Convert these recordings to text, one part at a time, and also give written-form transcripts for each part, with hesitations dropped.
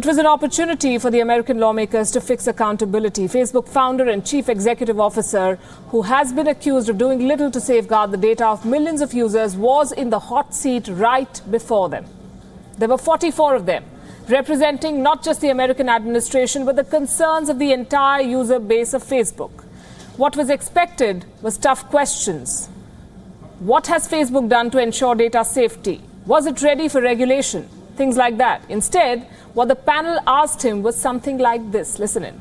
was an opportunity for the American lawmakers to fix accountability. Facebook founder and chief executive officer, who has been accused of doing little to safeguard the data of millions of users, was in the hot seat right before them. There were 44 of them, representing not just the American administration, but the concerns of the entire user base of Facebook. What was expected was tough questions. What has Facebook done to ensure data safety? Was it ready for regulation? Things like that. Instead, what the panel asked him was something like this. Listen in.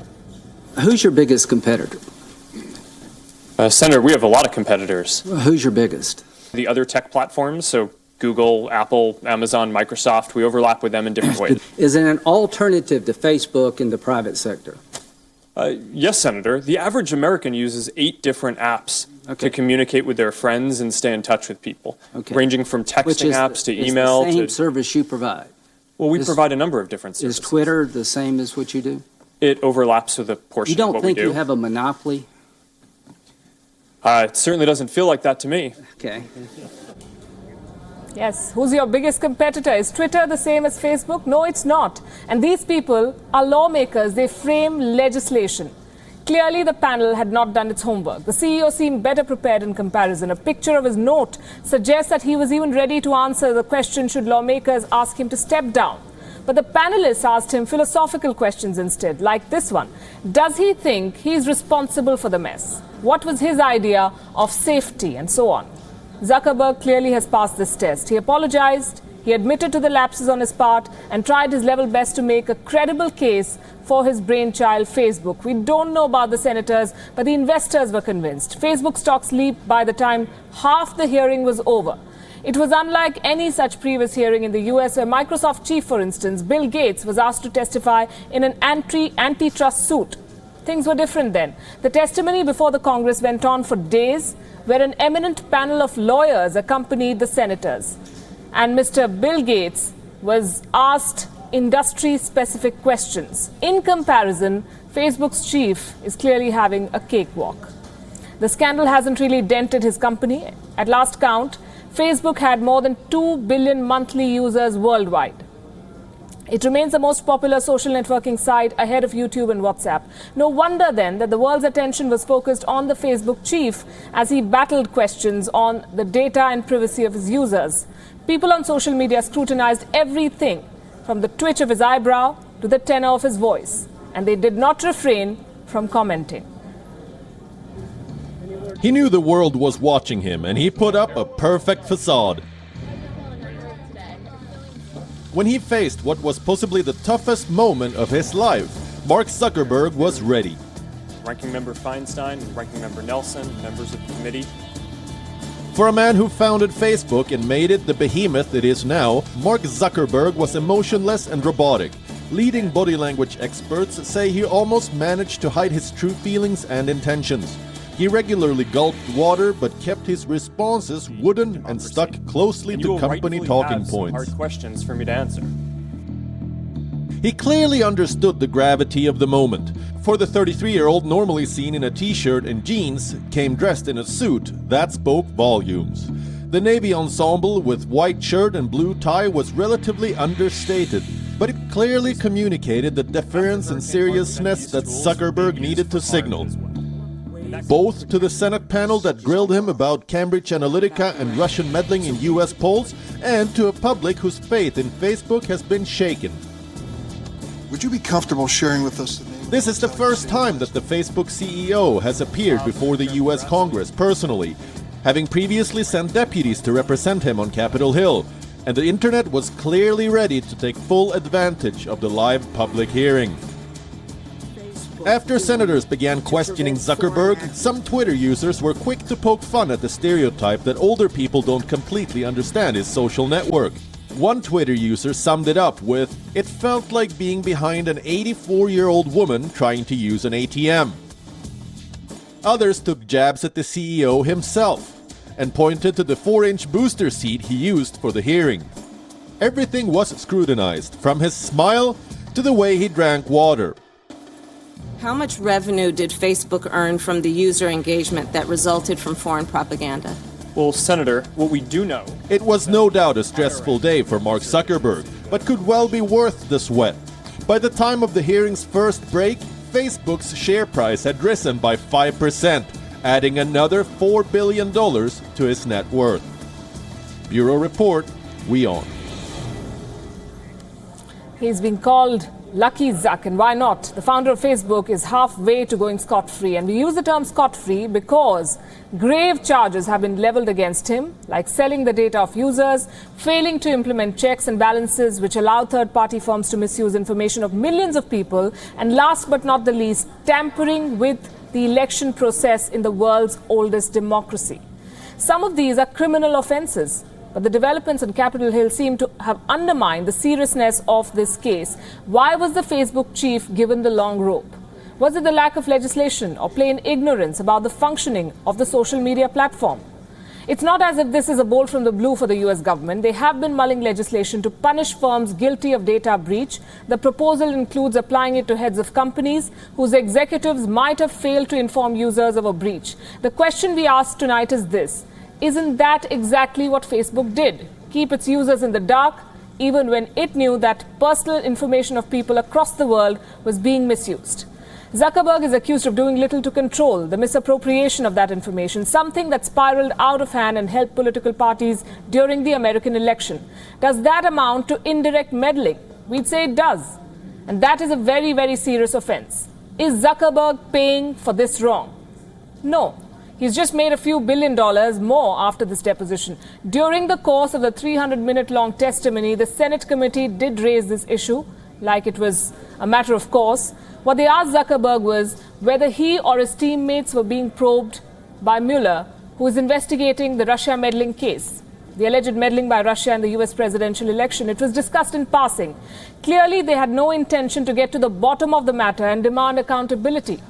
Who's your biggest competitor? Senator, we have a lot of competitors. Well, who's your biggest? The other tech platforms, so Google, Apple, Amazon, Microsoft, we overlap with them in different ways. Is it an alternative to Facebook in the private sector? Yes, Senator. The average American uses 8 different apps to communicate with their friends and stay in touch with people, ranging from texting apps to email. Which is the same service you provide? Well, we provide a number of different services. Is Twitter the same as what you do? It overlaps with a portion of what we do. You don't think you have a monopoly? It certainly doesn't feel like that to me. Okay. Yes. Who's your biggest competitor? Is Twitter the same as Facebook? No, it's not. And these people are lawmakers. They frame legislation. Clearly, the panel had not done its homework. The CEO seemed better prepared in comparison. A picture of his note suggests that he was even ready to answer the question should lawmakers ask him to step down. But the panelists asked him philosophical questions instead, like this one. Does he think he's responsible for the mess? What was his idea of safety, and so on? Zuckerberg clearly has passed this test. He apologized, he admitted to the lapses on his part, and tried his level best to make a credible case for his brainchild, Facebook. We don't know about the senators, but the investors were convinced. Facebook stocks leaped by the time half the hearing was over. It was unlike any such previous hearing in the US, where Microsoft chief, for instance, Bill Gates, was asked to testify in an antitrust suit. Things were different then. The testimony before the Congress went on for days, where an eminent panel of lawyers accompanied the senators. And Mr. Bill Gates was asked industry-specific questions. In comparison, Facebook's chief is clearly having a cakewalk. The scandal hasn't really dented his company. At last count, Facebook had more than 2 billion monthly users worldwide. It remains the most popular social networking site ahead of YouTube and WhatsApp. No wonder then that the world's attention was focused on the Facebook chief as he battled questions on the data and privacy of his users. People on social media scrutinized everything from the twitch of his eyebrow to the tenor of his voice, and they did not refrain from commenting. He knew the world was watching him, and he put up a perfect facade. When he faced what was possibly the toughest moment of his life, Mark Zuckerberg was ready. Ranking Member Feinstein, Ranking Member Nelson, members of the committee. For a man who founded Facebook and made it the behemoth it is now, Mark Zuckerberg was emotionless and robotic. Leading body language experts say he almost managed to hide his true feelings and intentions. He regularly gulped water but kept his responses wooden and stuck closely to company talking points. Hard questions for me to answer. He clearly understood the gravity of the moment. For the 33-year-old normally seen in a t-shirt and jeans came dressed in a suit that spoke volumes. The navy ensemble with white shirt and blue tie was relatively understated, but it clearly communicated the deference and seriousness that Zuckerberg needed to signal. Both to the Senate panel that grilled him about Cambridge Analytica and Russian meddling in US polls, and to a public whose faith in Facebook has been shaken. Would you be comfortable sharing with us the name? This is the first time that the Facebook CEO has appeared before the US Congress personally, having previously sent deputies to represent him on Capitol Hill, and the internet was clearly ready to take full advantage of the live public hearing. After senators began questioning Zuckerberg, some Twitter users were quick to poke fun at the stereotype that older people don't completely understand his social network. One Twitter user summed it up with, "It felt like being behind an 84-year-old woman trying to use an ATM." Others took jabs at the CEO himself and pointed to the 4-inch booster seat he used for the hearing. Everything was scrutinized, from his smile to the way he drank water. How much revenue did Facebook earn from the user engagement that resulted from foreign propaganda? Well, Senator, what we do know... It was no doubt a stressful day for Mark Zuckerberg, but could well be worth the sweat. By the time of the hearing's first break, Facebook's share price had risen by 5%, adding another $4 billion to his net worth. Bureau Report, WION. He's been called Lucky Zuck, and why not? The founder of Facebook is halfway to going scot-free, and we use the term scot-free because grave charges have been leveled against him, like selling the data of users, failing to implement checks and balances which allow third-party firms to misuse information of millions of people, and last but not the least, tampering with the election process in the world's oldest democracy. Some of these are criminal offences, but the developments on Capitol Hill seem to have undermined the seriousness of this case. Why was the Facebook chief given the long rope? Was it the lack of legislation or plain ignorance about the functioning of the social media platform? It's not as if this is a bolt from the blue for the US government. They have been mulling legislation to punish firms guilty of data breach. The proposal includes applying it to heads of companies whose executives might have failed to inform users of a breach. The question we ask tonight is this: isn't that exactly what Facebook did? Keep its users in the dark, even when it knew that personal information of people across the world was being misused. Zuckerberg is accused of doing little to control the misappropriation of that information, something that spiraled out of hand and helped political parties during the American election. Does that amount to indirect meddling? We'd say it does. And that is a very, very serious offense. Is Zuckerberg paying for this wrong? No. He's just made a few $1 billion more after this deposition. During the course of the 300-minute-long testimony, the Senate committee did raise this issue like it was a matter of course. What they asked Zuckerberg was whether he or his teammates were being probed by Mueller, who is investigating the Russia meddling case, the alleged meddling by Russia in the US presidential election. It was discussed in passing. Clearly, they had no intention to get to the bottom of the matter and demand accountability.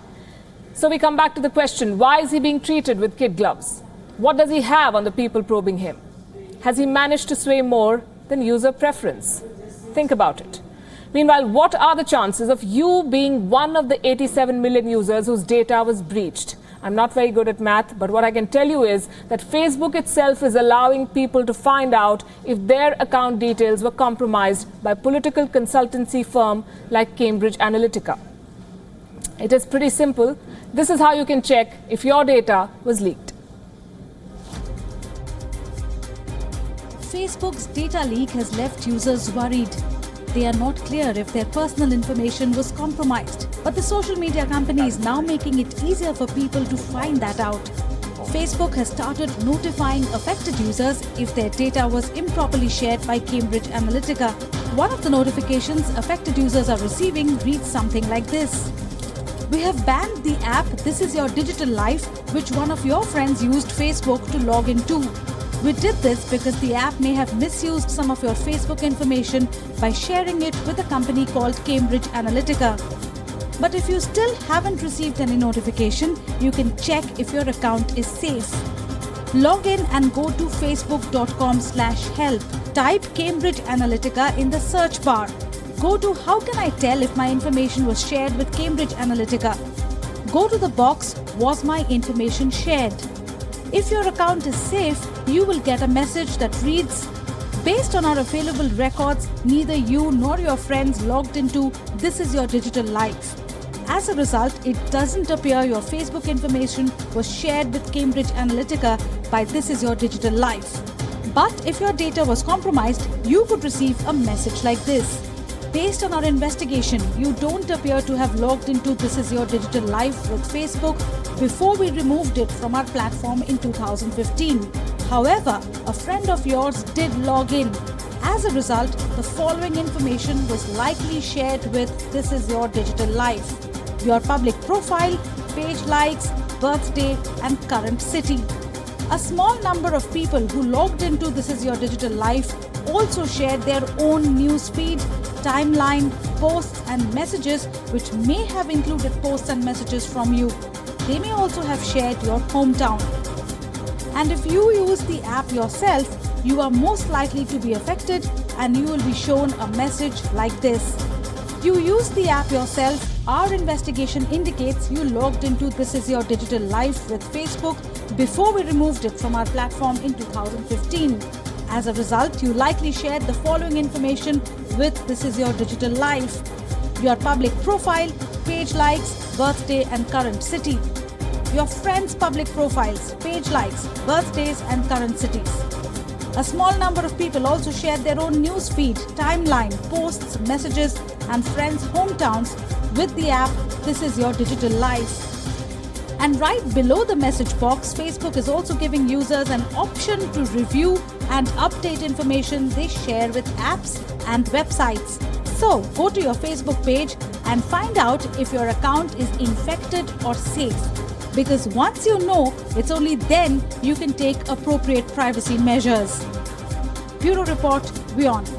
So we come back to the question, why is he being treated with kid gloves? What does he have on the people probing him? Has he managed to sway more than user preference? Think about it. Meanwhile, what are the chances of you being one of the 87 million users whose data was breached? I'm not very good at math, but what I can tell you is that Facebook itself is allowing people to find out if their account details were compromised by a political consultancy firm like Cambridge Analytica. It is pretty simple. This is how you can check if your data was leaked. Facebook's data leak has left users worried. They are not clear if their personal information was compromised. But the social media company is now making it easier for people to find that out. Facebook has started notifying affected users if their data was improperly shared by Cambridge Analytica. One of the notifications affected users are receiving reads something like this. We have banned the app This Is Your Digital Life, which one of your friends used Facebook to log into. We did this because the app may have misused some of your Facebook information by sharing it with a company called Cambridge Analytica. But if you still haven't received any notification, you can check if your account is safe. Log in and go to facebook.com/help. Type Cambridge Analytica in the search bar. Go to How can I tell if my information was shared with Cambridge Analytica? Go to the box Was my information shared? If your account is safe, you will get a message that reads, based on our available records, neither you nor your friends logged into This Is Your Digital Life. As a result, it doesn't appear your Facebook information was shared with Cambridge Analytica by This Is Your Digital Life. But if your data was compromised, you could receive a message like this. Based on our investigation, you don't appear to have logged into This Is Your Digital Life with Facebook before we removed it from our platform in 2015. However, a friend of yours did log in. As a result, the following information was likely shared with This Is Your Digital Life: your public profile, page likes, birthday, and current city. A small number of people who logged into This Is Your Digital Life also shared their own newsfeed, timeline, posts and messages which may have included posts and messages from you. They may also have shared your hometown. And if you use the app yourself, you are most likely to be affected and you will be shown a message like this. You use the app yourself. Our investigation indicates you logged into This Is Your Digital Life with Facebook before we removed it from our platform in 2015. As a result, you likely shared the following information with This Is Your Digital Life: your public profile, page likes, birthday and current city. Your friends' public profiles, page likes, birthdays and current cities. A small number of people also shared their own news feed, timeline, posts, messages and friends' hometowns with the app This Is Your Digital Life. And right below the message box, Facebook is also giving users an option to review and update information they share with apps and websites. So go to your Facebook page and find out if your account is infected or safe. Because once you know, it's only then you can take appropriate privacy measures. Bureau Report, WION.